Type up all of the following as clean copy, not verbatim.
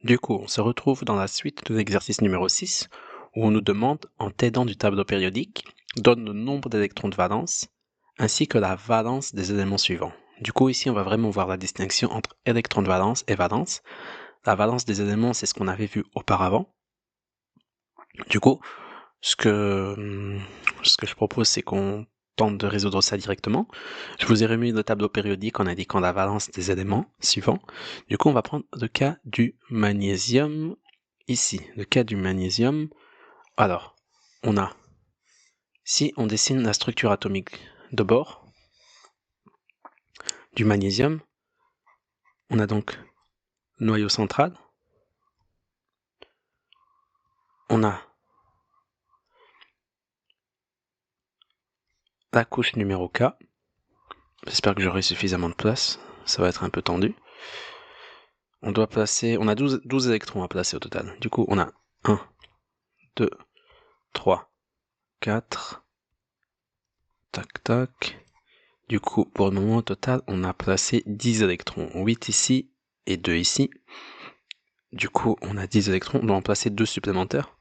Du coup, on se retrouve dans la suite de l'exercice numéro 6, où on nous demande, en t'aidant du tableau périodique, donne le nombre d'électrons de valence, ainsi que la valence des éléments suivants. Du coup, ici, on va vraiment voir la distinction entre électrons de valence et valence. La valence des éléments, c'est ce qu'on avait vu auparavant. Du coup, ce que je propose, c'est qu'on tente de résoudre ça directement. Je vous ai remis le tableau périodique en indiquant la valence des éléments suivants. Du coup, on va prendre le cas du magnésium ici. Le cas du magnésium. Alors, on a, si on dessine la structure atomique de bord du magnésium, on a donc le noyau central, on a la couche numéro K. J'espère que j'aurai suffisamment de place, ça va être un peu tendu. On doit placer, on a 12 électrons à placer au total. Du coup, on a 1, 2, 3, 4, tac, tac. Du coup, pour le moment, au total, on a placé 10 électrons. 8 ici et 2 ici. Du coup, on a 10 électrons. On doit en placer 2 supplémentaires.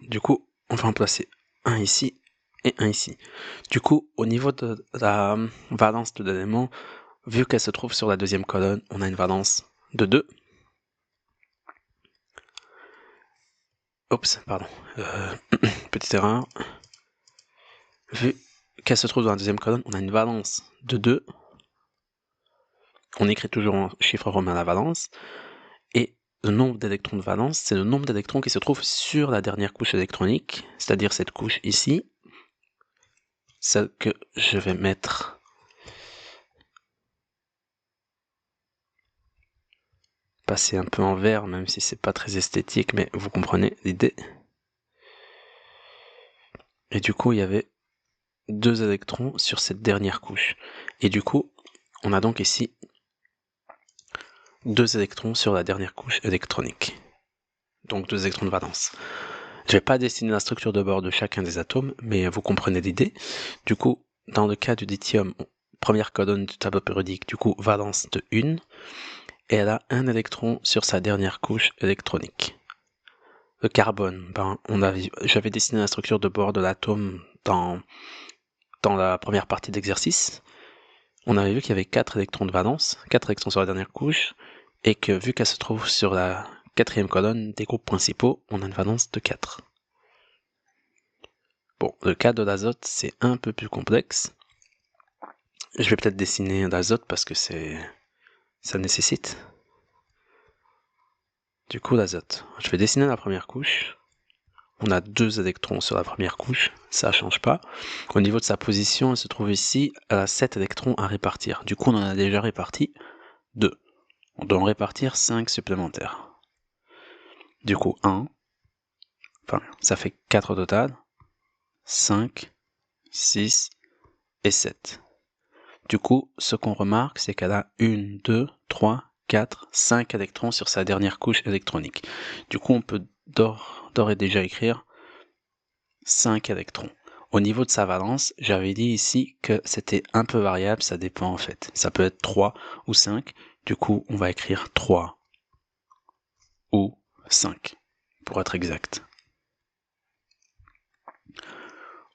Du coup, on va en placer un ici et un ici. Du coup, au niveau de la valence de l'élément, vu qu'elle se trouve sur la deuxième colonne, on a une valence de 2. Oups, pardon. Petite erreur. Vu qu'elle se trouve dans la deuxième colonne, on a une valence de 2. On écrit toujours en chiffre romain la valence. Et le nombre d'électrons de valence, c'est le nombre d'électrons qui se trouvent sur la dernière couche électronique, c'est-à-dire cette couche ici, celle que je vais mettre passer un peu en vert, même si c'est pas très esthétique, mais vous comprenez l'idée. Et du coup, il y avait 2 électrons sur cette dernière couche. Et du coup, on a donc ici 2 électrons sur la dernière couche électronique. Donc 2 électrons de valence. Je vais pas dessiner la structure de bord de chacun des atomes, mais vous comprenez l'idée. Du coup, dans le cas du lithium, première colonne du tableau périodique, du coup, valence de 1, et elle a un électron sur sa dernière couche électronique. Le carbone, j'avais dessiné la structure de bord de l'atome dans la première partie d'exercice. On avait vu qu'il y avait 4 électrons de valence, 4 électrons sur la dernière couche, et que vu qu'elle se trouve sur la quatrième colonne des groupes principaux, on a une valence de 4. Bon, le cas de l'azote, c'est un peu plus complexe. Je vais peut-être dessiner l'azote parce que ça nécessite. Du coup, l'azote. Je vais dessiner la première couche. On a 2 électrons sur la première couche, ça change pas. Au niveau de sa position, elle se trouve ici, elle a 7 électrons à répartir. Du coup, on en a déjà réparti 2. On doit en répartir 5 supplémentaires. Du coup, 1, enfin, ça fait 4 au total, 5, 6 et 7. Du coup, ce qu'on remarque, c'est qu'elle a 1, 2, 3, 4, 5 électrons sur sa dernière couche électronique. Du coup, on peut d'ores et déjà écrire 5 électrons. Au niveau de sa valence, j'avais dit ici que c'était un peu variable, ça dépend en fait. Ça peut être 3 ou 5. Du coup, on va écrire 3 ou 5, pour être exact.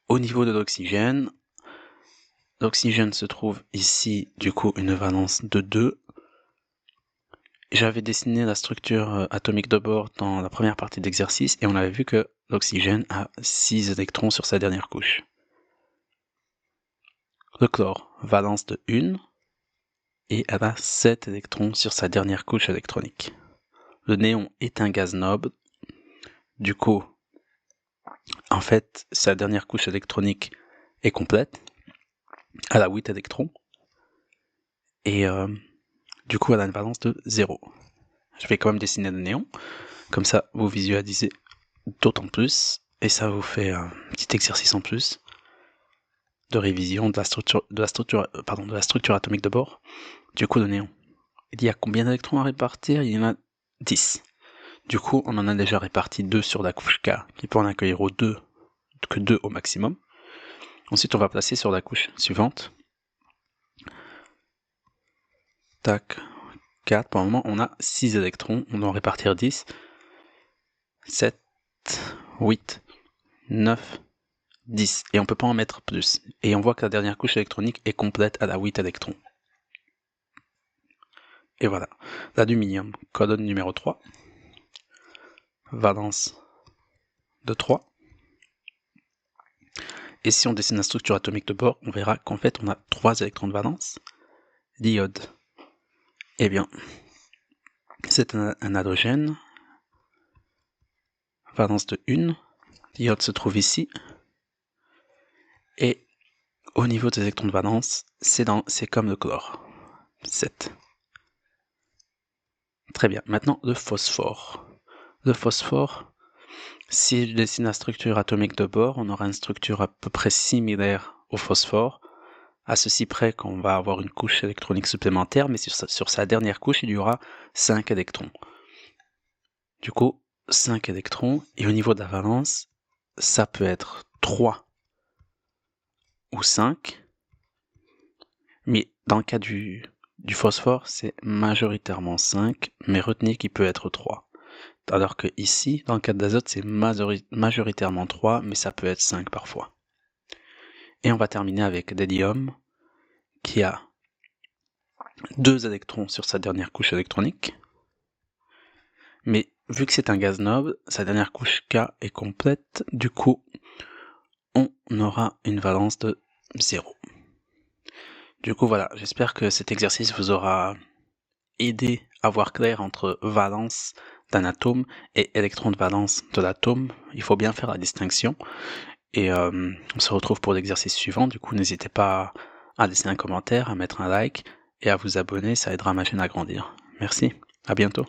Au niveau de l'oxygène se trouve ici, du coup, une valence de 2. J'avais dessiné la structure atomique de bord dans la première partie d'exercice et on avait vu que l'oxygène a 6 électrons sur sa dernière couche. Le chlore, valence de 1, et elle a 7 électrons sur sa dernière couche électronique. Le néon est un gaz noble, du coup, en fait, sa dernière couche électronique est complète, elle a 8 électrons, et du coup, elle a une valence de 0. Je vais quand même dessiner le néon, comme ça vous visualisez d'autant plus, et ça vous fait un petit exercice en plus de révision de la structure atomique de bord. Du coup, le néon. Il y a combien d'électrons à répartir? Il y en a 10. Du coup, on en a déjà réparti 2 sur la couche K, qui peut en accueillir que 2 au maximum. Ensuite, on va placer sur la couche suivante tac, 4. Pour le moment, on a 6 électrons. On doit en répartir 10. 7, 8, 9, 10. Et on peut pas en mettre plus. Et on voit que la dernière couche électronique est complète à la 8 électrons. Et voilà. L'aluminium, codone numéro 3. Valence de 3. Et si on dessine la structure atomique de bord, on verra qu'en fait on a 3 électrons de valence. L'iode, eh bien, c'est un halogène. Valence de 1. L'iode se trouve ici. Et au niveau des électrons de valence, c'est comme le chlore. 7. Très bien. Maintenant, le phosphore. Le phosphore, si je dessine la structure atomique de bord, on aura une structure à peu près similaire au phosphore, à ceci près qu'on va avoir une couche électronique supplémentaire, mais sur sa dernière couche, il y aura 5 électrons. Du coup, 5 électrons, et au niveau de la valence, ça peut être 3 ou 5, mais dans le cas du phosphore, c'est majoritairement 5, mais retenez qu'il peut être 3. Alors que ici, dans le cas de l'azote, c'est majoritairement 3, mais ça peut être 5 parfois. Et on va terminer avec l'hélium, qui a 2 électrons sur sa dernière couche électronique. Mais vu que c'est un gaz noble, sa dernière couche K est complète, du coup, on aura une valence de 0. Du coup, voilà, j'espère que cet exercice vous aura aidé à voir clair entre valence d'un atome et électron de valence de l'atome. Il faut bien faire la distinction. Et on se retrouve pour l'exercice suivant. Du coup, n'hésitez pas à laisser un commentaire, à mettre un like et à vous abonner, ça aidera ma chaîne à grandir. Merci, à bientôt.